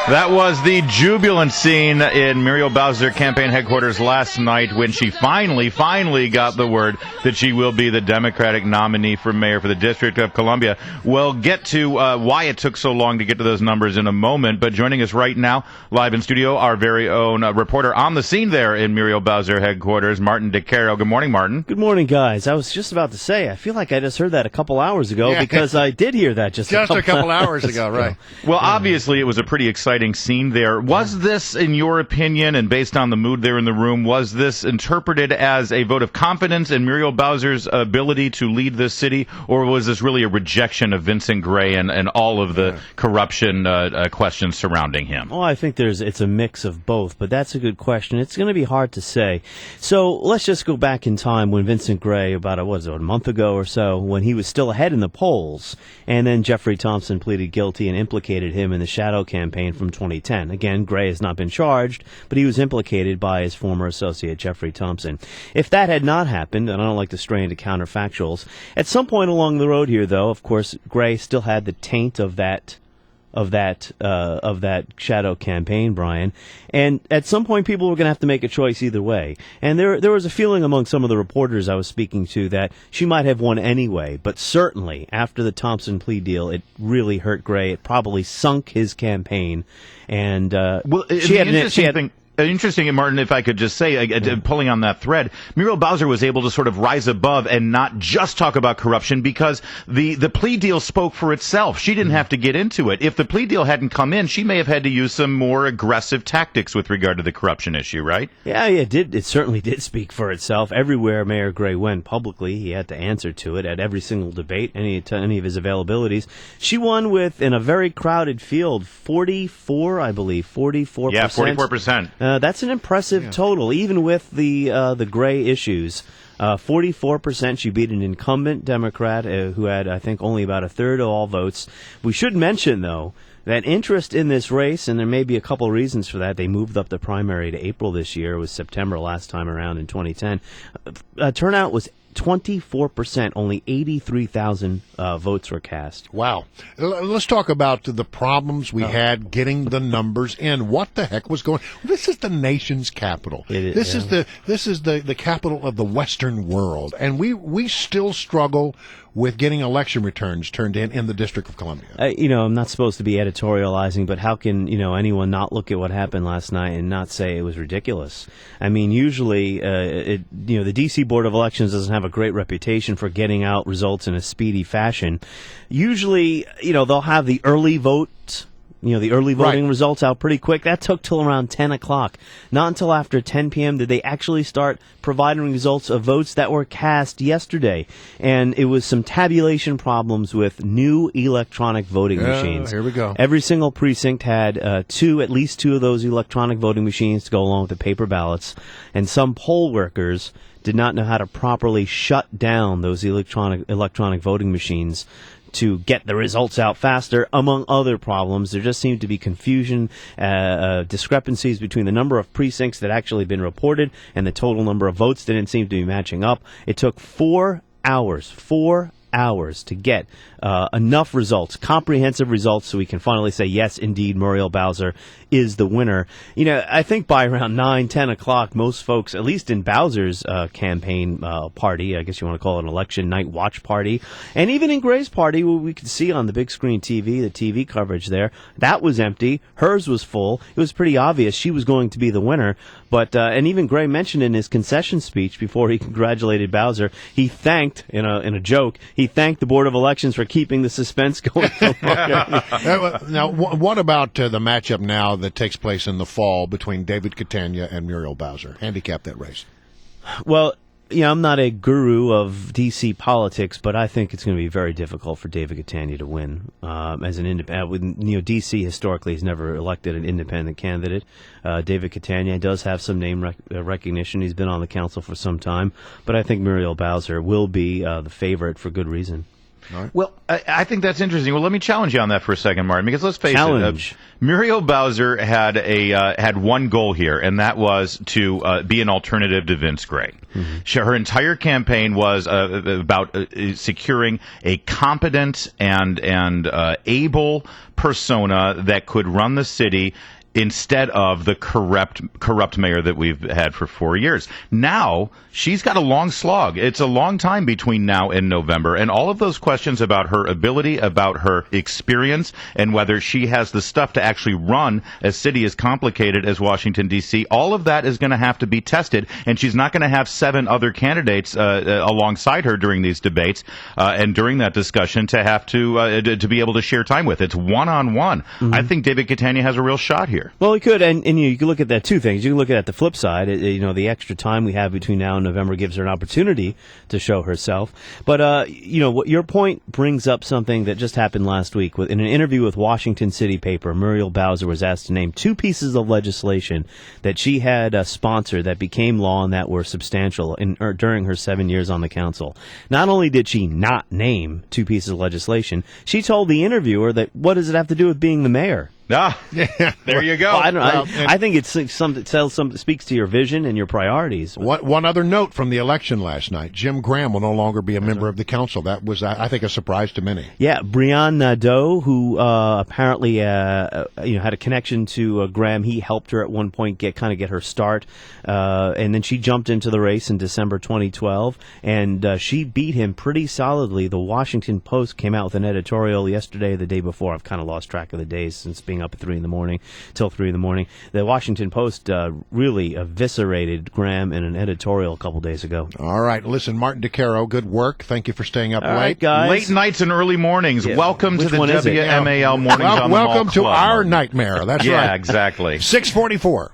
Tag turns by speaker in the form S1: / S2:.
S1: That was the jubilant scene in Muriel Bowser campaign headquarters last night when she finally got the word that she will be the Democratic nominee for mayor for the District of Columbia. We'll get to why it took so long to get to those numbers in a moment, but joining us right now, live in studio, our very own reporter on the scene there in Muriel Bowser headquarters, Martin Caro. Good morning, Martin.
S2: Good morning, guys. I was just about to say, I feel like I just heard that a couple hours ago because I did hear that just a couple
S3: hours ago, right?
S1: Well, obviously, it was a pretty exciting scene there. Was this, in your opinion, and based on the mood there in the room, was this interpreted as a vote of confidence in Muriel Bowser's ability to lead this city, or was this really a rejection of Vincent Gray and all of the corruption questions surrounding him?
S2: Well, I think it's a mix of both, but that's a good question. It's going to be hard to say. So let's just go back in time when Vincent Gray, about a month ago or so, when he was still ahead in the polls, and then Jeffrey Thompson pleaded guilty and implicated him in the shadow campaign from 2010. Again, Gray has not been charged, but he was implicated by his former associate, Jeffrey Thompson. If that had not happened, and I don't like to stray into counterfactuals, at some point along the road here, though, of course, Gray still had the taint of that shadow campaign, Brian. And at some point, people were going to have to make a choice either way. And there was a feeling among some of the reporters I was speaking to that she might have won anyway. But certainly, after the Thompson plea deal, it really hurt Gray. It probably sunk his campaign. And
S1: Interesting, Martin, if I could just say, pulling on that thread, Muriel Bowser was able to sort of rise above and not just talk about corruption because the plea deal spoke for itself. She didn't have to get into it. If the plea deal hadn't come in, she may have had to use some more aggressive tactics with regard to the corruption issue, right?
S2: Yeah, it did. It certainly did speak for itself. Everywhere Mayor Gray went publicly, he had to answer to it at every single debate, any of his availabilities. She won with, in a very crowded field, 44, I believe, 44%.
S1: Yeah, 44%.
S2: That's an impressive total, even with the Gray issues. 44%. She beat an incumbent Democrat who had, I think, only about a third of all votes. We should mention, though, that interest in this race, and there may be a couple reasons for that. They moved up the primary to April this year. It was September last time around in 2010. Turnout was 24%, only 83,000 votes were cast.
S3: Wow. Let's talk about the problems we had getting the numbers in. What the heck was going on? This is the nation's capital. This is the capital of the Western world, and we still struggle with getting election returns turned in the District of Columbia.
S2: I'm not supposed to be editorializing, but how can anyone not look at what happened last night and not say it was ridiculous? I mean, usually, the D.C. Board of Elections doesn't have a great reputation for getting out results in a speedy fashion. Usually, they'll have the early vote. The early voting results out pretty quick. That took till around 10 o'clock. Not until after 10 p.m. did they actually start providing results of votes that were cast yesterday. And it was some tabulation problems with new electronic voting machines.
S3: Here we go.
S2: Every single precinct had at least two of those electronic voting machines to go along with the paper ballots. And some poll workers did not know how to properly shut down those electronic voting machines to get the results out faster, among other problems. There just seemed to be confusion, discrepancies between the number of precincts that actually been reported and the total number of votes didn't seem to be matching up. It took 4 hours to get enough results, comprehensive results, so we can finally say, yes, indeed, Muriel Bowser is the winner. I think by around 9, 10 o'clock, most folks, at least in Bowser's campaign party, I guess you want to call it an election night watch party, and even in Gray's party, what we could see on the big screen TV, the TV coverage there, that was empty. Hers was full. It was pretty obvious she was going to be the winner. But and even Gray mentioned in his concession speech before he congratulated Bowser, he thanked, in a joke, he thanked the Board of Elections for keeping the suspense going so long.
S3: Now, what about the matchup now that takes place in the fall between David Catania and Muriel Bowser? Handicap that race.
S2: Well, I'm not a guru of D.C. politics, but I think it's going to be very difficult for David Catania to win as an independent. D.C. historically has never elected an independent candidate. David Catania does have some name recognition. He's been on the council for some time, but I think Muriel Bowser will be the favorite for good reason.
S3: Right.
S1: Well, I think that's interesting. Well, let me challenge you on that for a second, Martin, because let's face
S2: Challenge.
S1: it, Muriel Bowser had had one goal here, and that was to be an alternative to Vince Gray. Her entire campaign was about securing a competent and able persona that could run the city instead of the corrupt mayor that we've had for 4 years. Now, she's got a long slog. It's a long time between now and November, and all of those questions about her ability, about her experience, and whether she has the stuff to actually run a city as complicated as Washington, D.C., all of that is going to have to be tested, and she's not going to have 7 other candidates alongside her during these debates and during that discussion to have to be able to share time with. It's one-on-one. I think David Catania has a real shot here.
S2: Well, he could, and you can look at that two things. You can look at it the flip side. The extra time we have between now and November gives her an opportunity to show herself. But what your point brings up something that just happened last week. In an interview with Washington City paper, Muriel Bowser was asked to name 2 pieces of legislation that she had sponsored that became law and that were substantial during her 7 years on the council. Not only did she not name 2 pieces of legislation, she told the interviewer that what does it have to do with being the mayor?
S1: Ah, there you go.
S2: Well, I don't know. I think it's speaks to your vision and your priorities.
S3: One other note from the election last night: Jim Graham will no longer be a member of the council. That was, I think, a surprise to many.
S2: Yeah, Brianne Nadeau, who apparently had a connection to Graham. He helped her at one point get her start, and then she jumped into the race in December 2012, and she beat him pretty solidly. The Washington Post came out with an editorial yesterday, or the day before. I've kind of lost track of the days since being up at 3 a.m. till 3 a.m. The Washington Post really eviscerated Graham in an editorial a couple days ago.
S3: All right, listen, Martin DeCaro, good work. Thank you for staying up
S2: All
S3: late.
S2: right, guys.
S1: Late nights and early mornings.
S2: Yeah.
S1: Welcome
S2: Which
S1: to the
S2: one is it?
S1: WMAL Mornings on the Mall
S3: Welcome to
S1: Club,
S3: our
S1: Martin.
S3: nightmare. That's
S1: Yeah,
S3: right.
S1: exactly.
S3: 6:44.